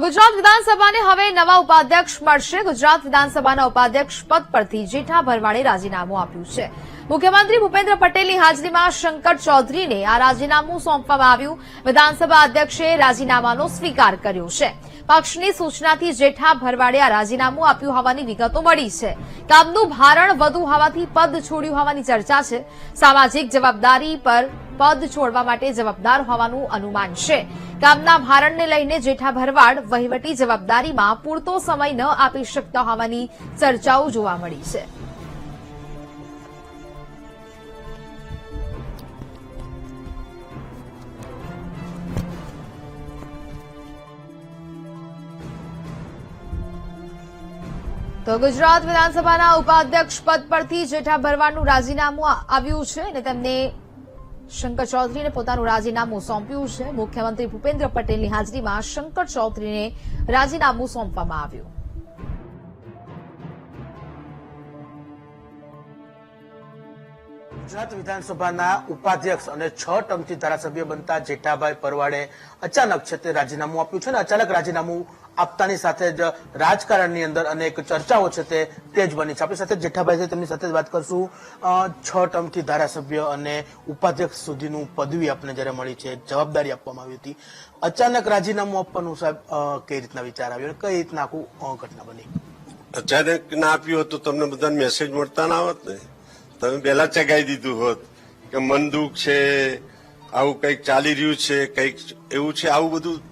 ગુજરાત વિધાનસભાને હવે નવા ઉપાધ્યક્ષ મળશે। ગુજરાત વિધાનસભાના ઉપાધ્યક્ષ પદ પરથી જેઠા ભરવાડે રાજીનામું આપ્યું છે। મુખ્યમંત્રી ભૂપેન્દ્ર પટેલની હાજરીમાં શંકર ચૌધરીને આ રાજીનામું સોંપવામાં આવ્યું। વિધાનસભા અધ્યક્ષે રાજીનામાનો સ્વીકાર કર્યો છે। પક્ષની સૂચનાથી જેઠા ભરવાડે આ રાજીનામું આપ્યું હોવાની વિગતો મળી છે। કામનું ભારણ વધુ હોવાથી પદ છોડ્યું હોવાની ચર્ચા છે। સામાજિક જવાબદારી પર પદ છોડવા માટે જવાબદાર હોવાનું અનુમાન છે। કામના ભારણને લઈને જેઠા ભરવાડ વહીવટી જવાબદારીમાં પૂરતો સમય ન આપી શકતા હોવાની ચર્ચાઓ જોવા મળી છે। તો ગુજરાત વિધાનસભાના ઉપાધ્યક્ષ પદ પરથી જેઠા ભરવાડનું રાજીનામું આવ્યું છે અને તેમને શંકર ચૌધરીને પોતાનું રાજીનામું સોંપ્યું છે। મુખ્યમંત્રી ભૂપેન્દ્ર પટેલની હાજરીમાં શંકર ચૌધરીને રાજીનામું સોંપવામાં આવ્યું। ગુજરાત વિધાનસભાના ઉપાધ્યક્ષ અને 6 ટર્મથી ધારાસભ્ય બનતા જેઠાભાઈ પરવાડે અચાનક છે તે રાજીનામું આપ્યું છે અને અચાનક રાજીનામું આપતાની સાથે જ રાજકારણની અંદર અનેક ચર્ચાઓ છે તે તેજ બની છે। આપણી સાથે જેઠાભાઈ છે, તેમની સાથે જ વાત કરશું। 6 ટર્મથી ધારાસભ્ય અને ઉપાધ્યક્ષ સુધીનું પદવી આપને જયારે મળી છે, જવાબદારી આપવામાં આવી હતી, અચાનક રાજીનામું આપવાનું સાહેબ કઈ રીતના વિચાર આવ્યો, કઈ રીતના આખું ઘટના બની? અચાનક ના આપ્યું હતું તમને બધાને મેસેજ મળતા ના આવત ને, તમે પહેલા ચગાવી દીધું હોત કે મન દુઃખ છે, આવું કંઈક ચાલી રહ્યું છે, કંઈક એવું છે, આવું બધું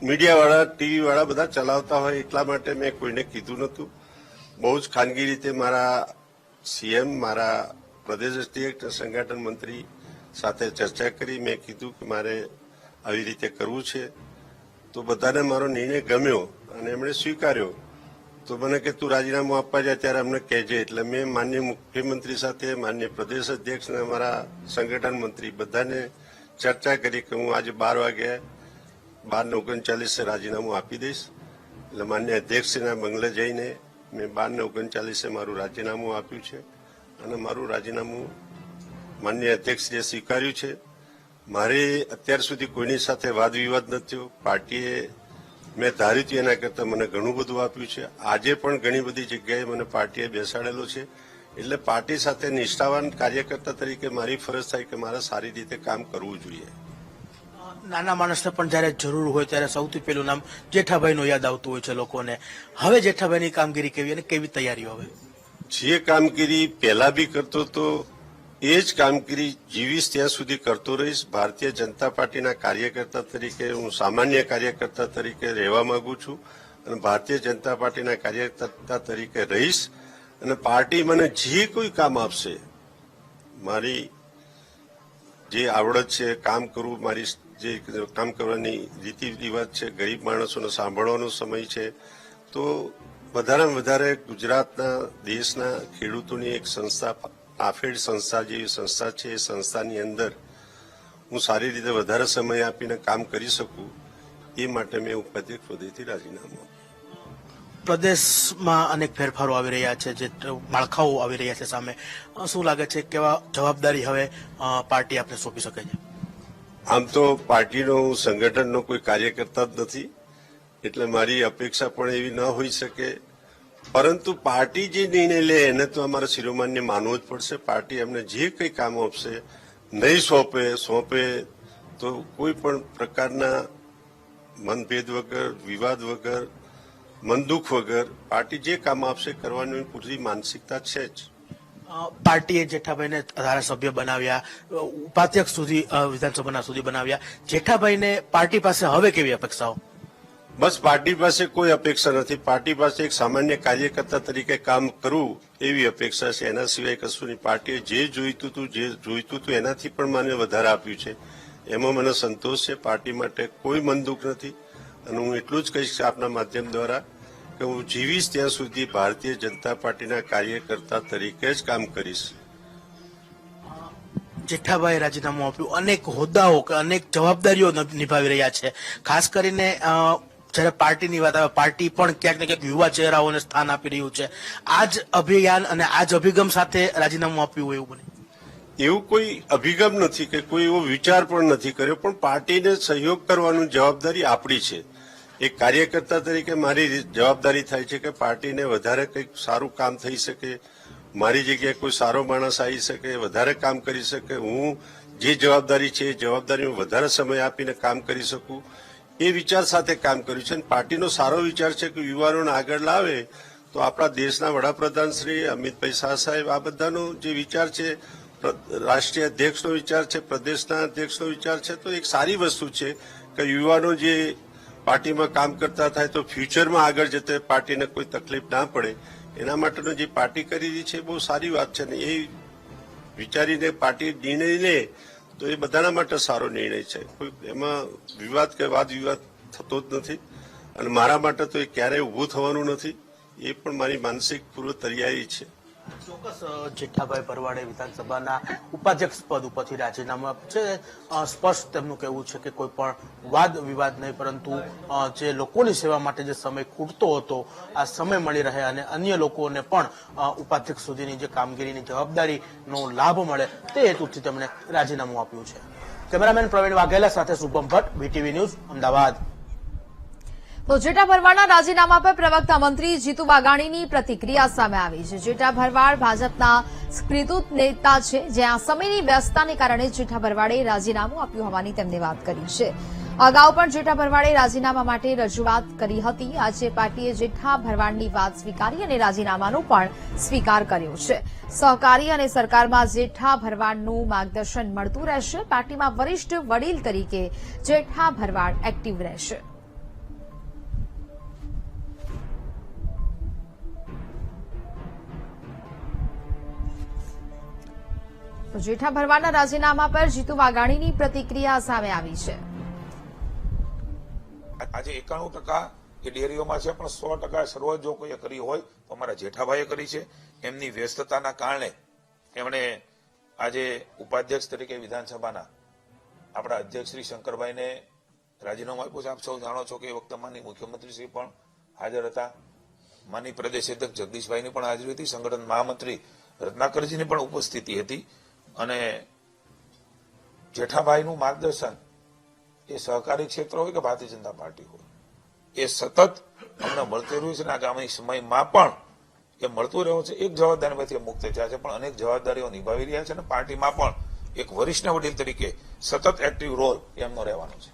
મીડિયા વાળા ટીવી વાળા બધા ચલાવતા હોય એટલા માટે મેં કોઈને કીધું નતું। બહુ જ ખાનગી રીતે મારા સીએમ, મારા પ્રદેશ અધ્યક્ષ, સંગઠન મંત્રી સાથે ચર્ચા કરી મેં કીધું કે મારે આવી રીતે કરવું છે, તો બધાને મારો નિર્ણય ગમ્યો અને એમણે સ્વીકાર્યો। તો મને કે તું રાજીનામું આપવા જાય ત્યારે અમને કહેજે, એટલે મેં માન્ય મુખ્યમંત્રી સાથે, માન્ય પ્રદેશ અધ્યક્ષ અને અમારા સંગઠન મંત્રી બધાને ચર્ચા કરી કે હું આજે 12 વાગે 12:39 રાજીનામું આપી દઈશ। એટલે માન્ય અધ્યક્ષના બંગલે જઈને મેં 12:39 મારું રાજીનામું આપ્યું છે અને મારું રાજીનામું માન્ય અધ્યક્ષે સ્વીકાર્યું છે। મારે અત્યાર સુધી કોઈની સાથે વાદ વિવાદ નથી થયો। પાર્ટીએ મેં ધાર્યું હતું એના કરતાં મને ઘણું બધું આપ્યું છે। આજે પણ ઘણી બધી જગ્યાએ મને પાર્ટીએ બેસાડેલો છે, એટલે પાર્ટી સાથે નિષ્ઠાવાન કાર્યકર્તા તરીકે મારી ફરજ થાય કે મારે સારી રીતે કામ કરવું જોઈએ। નાના માણસને પણ જયારે જરૂર હોય ત્યારે સૌથી પહેલું નામ જેઠાભાઈનું યાદ આવતું હોય છે લોકોને। હવે જેઠાભાઈની કામગીરી કેવી અને કેવી તૈયારીઓ? હવે જે કામગીરી પહેલા બી કરતો હતો એ જ કામગીરી જીવીશ ત્યાં સુધી કરતો રહીશ। ભારતીય જનતા પાર્ટીના કાર્યકર્તા તરીકે હું સામાન્ય કાર્યકર્તા તરીકે રહેવા માંગુ છું અને ભારતીય જનતા પાર્ટીના કાર્યકર્તા તરીકે રહીશ। અને પાર્ટી મને જે કોઈ કામ આપશે, મારી જે આવડત છે, કામ કરવું, મારી જે કામ કરવાની રીતિ રિવાજ છે, ગરીબ માણસોને સાંભળવાનો સમય છે, તો વધારેમાં વધારે ગુજરાતના, દેશના ખેડૂતોની એક સંસ્થા, આફેડ સંસ્થા જેવી સંસ્થા છે, એ સંસ્થાની અંદર હું સારી રીતે વધારે સમય આપીને કામ કરી શકું એ માટે મેં ઉપાધ્યક્ષ પદેથી રાજીનામું આપ્યું। પ્રદેશમાં અનેક ફેરફારો આવી રહ્યા છે, જે માળખાઓ આવી રહ્યા છે સામે, શું લાગે છે કેવા જવાબદારી હવે પાર્ટી આપને સોંપી શકે છે? આમ તો પાર્ટીનો સંગઠનનો કોઈ કાર્યકર્તા જ નથી, એટલે મારી અપેક્ષા પણ એવી ન હોઈ શકે, પરંતુ પાર્ટી જે નિર્ણય લે એને તો અમારા શિરોમાન્ય માનવો જ પડશે। પાર્ટી અમને જે કંઈ કામ આપશે, નહીં સોંપે તો કોઈ પણ પ્રકારના મનભેદ વગર, વિવાદ વગર, મનદુખ વગર પાર્ટી જે કામ આપશે કરવાની પૂરી માનસિકતા છે જ। પાર્ટીએ જેઠાભાઈને ધારાસભ્ય બનાવ્યા, ઉપાધ્યક્ષ સુધી વિધાનસભાના સુધી બનાવ્યા, જેઠાભાઈને પાર્ટી પાસે હવે કેવી અપેક્ષાઓ? બસ પાર્ટી પાસે કોઈ અપેક્ષા નથી। પાર્ટી પાસે એક સામાન્ય કાર્યકર્તા તરીકે કામ કરવું એવી અપેક્ષા છે, એના સિવાય કશું નહીં। પાર્ટીએ જે જોઈતું હતું એનાથી પણ મને વધારે આપ્યું છે, એમાં મને સંતોષ છે। પાર્ટી માટે કોઈ મનદુખ નથી અને હું એટલું જ કહીશ આપના માધ્યમ દ્વારા કે હું જીવીશ ત્યાં સુધી ભારતીય જનતા પાર્ટીના કાર્યકર્તા તરીકે જ કામ કરીશ। જેઠાભાઈ રાજીનામું આપ્યું, અનેક હોદ્દાઓ કે અનેક જવાબદારીઓ નિભાવી રહ્યા છે, ખાસ કરીને જયારે પાર્ટીની વાત આવે, પાર્ટી પણ ક્યાંક ને ક્યાંક યુવા ચહેરાઓને સ્થાન આપી રહ્યું છે। આ જ અભિયાન અને આ જ અભિગમ સાથે રાજીનામું આપ્યું હોય એવું બને? એવું કોઈ અભિગમ નથી કે કોઈ એવો વિચાર પણ નથી કર્યો, પણ પાર્ટીને સહયોગ કરવાની જવાબદારી આપણી છે। એક કાર્યકર્તા તરીકે મારી જવાબદારી થાય છે કે પાર્ટીને વધારે કંઈક સારું કામ થઈ શકે, મારી જગ્યાએ કોઈ સારો માણસ આવી શકે, વધારે કામ કરી શકે, હું જે જવાબદારી છે એ જવાબદારીમાં વધારે સમય આપીને કામ કરી શકું, એ વિચાર સાથે કામ કર્યું છે. અને પાર્ટીનો સારો વિચાર છે કે યુવાનોને આગળ લાવે. તો આપણા દેશના વડાપ્રધાન શ્રી અમિતભાઈ શાહ સાહેબ આ બધાનો જે વિચાર છે, રાષ્ટ્રીય અધ્યક્ષનો વિચાર છે, પ્રદેશના અધ્યક્ષનો વિચાર છે, તો એક સારી વસ્તુ છે કે યુવાનો જે પાર્ટીમાં કામ કરતા થાય તો ફ્યુચરમાં આગળ જતા પાર્ટીને કોઈ તકલીફ ના પડે એના માટેનો જે પાર્ટી કરી રહી છે બહુ સારી વાત છે. ને એ વિચારીને પાર્ટી નિર્ણય લે તો એ બધાના માટે સારો નિર્ણય છે. કોઈ એમાં વિવાદ કે વાદ વિવાદ થતો જ નથી અને મારા માટે તો એ ક્યારેય ઊભું થવાનું નથી. એ પણ મારી માનસિક પૂર્વ તૈયારી છે. ચોક્કસ જેઠાભાઈ ભરવાડે વિધાનસભાના ઉપાધ્યક્ષ પદ ઉપરથી રાજીનામું આપ્યું છે. સ્પષ્ટ તેમનું કહેવું છે કે કોઈ પણ વાદ વિવાદ નહીં, પરંતુ જે લોકોની સેવા માટે જે સમય ખૂટતો હતો આ સમય મળી રહે અને અન્ય લોકોને પણ ઉપાધ્યક્ષ સુધીની જે કામગીરીની જવાબદારીનો લાભ મળે તે હેતુથી તેમણે રાજીનામું આપ્યું છે. કેમેરામેન પ્રવીણ વાઘેલા સાથે શુભમ ભટ્ટ, VTV ન્યૂઝ, અમદાવાદ. તો જેઠા ભરવાડના રાજીનામા પર પ્રવક્તા મંત્રી જીતુ વાઘાણીની પ્રતિક્રિયા સામે આવી છે. જેઠા ભરવાડ ભાજપના સ્વીકૃત નેતા છે, જ્યાં સમયની વ્યસ્તતાને કારણે જેઠા ભરવાડે રાજીનામું આપ્યું હોવાની તેમણે વાત કરી છે. અગાઉ પણ જેઠા ભરવાડે રાજીનામા માટે રજૂઆત કરી હતી. આજે પાર્ટીએ જેઠા ભરવાડની વાત સ્વીકારી અને રાજીનામાનો પણ સ્વીકાર કર્યો છે. સહકારી અને સરકારમાં જેઠા ભરવાડનું માર્ગદર્શન મળતું રહેશે. પાર્ટીમાં વરિષ્ઠ વડીલ તરીકે જેઠા ભરવાડ એક્ટિવ રહેશે. તો જેઠા ભરવાડના રાજીનામા પર જીતુ વાઘાણીની પ્રતિક્રિયા સામે આવી છે. આજે 91% એ ડેરીઓમાં છે, પણ 100% શરૂઆત જો કોઈએ કરી હોય તો અમારા જેઠાભાઈએ કરી છે. એમની વ્યસ્તતાના કારણે એમણે આજે ઉપાધ્યક્ષ તરીકે વિધાનસભાના આપણા અધ્યક્ષ શ્રી શંકરભાઈને રાજીનામું આપ્યું છે. આપ સૌ જાણો છો કે એ વખતે માનનીય મુખ્યમંત્રીશ્રી પણ હાજર હતા, માનનીય પ્રદેશ અધ્યક્ષ જગદીશભાઈની પણ હાજરી હતી, સંગઠન મહામંત્રી રત્નાકરજીની પણ ઉપસ્થિતિ હતી. અને જેઠાભાઈનું માર્ગદર્શન એ સહકારી ક્ષેત્ર હોય કે ભારતીય જનતા પાર્ટી હોય એ સતત અમને મળતું રહ્યું છે અને આગામી સમયમાં પણ એ મળતું રહ્યું છે. એક જવાબદારીમાંથી મુક્ત થયા છે, પણ અનેક જવાબદારીઓ નિભાવી રહ્યા છે અને પાર્ટીમાં પણ એક વરિષ્ઠ વડીલ તરીકે સતત એક્ટિવ રોલ એમનો રહેવાનો છે.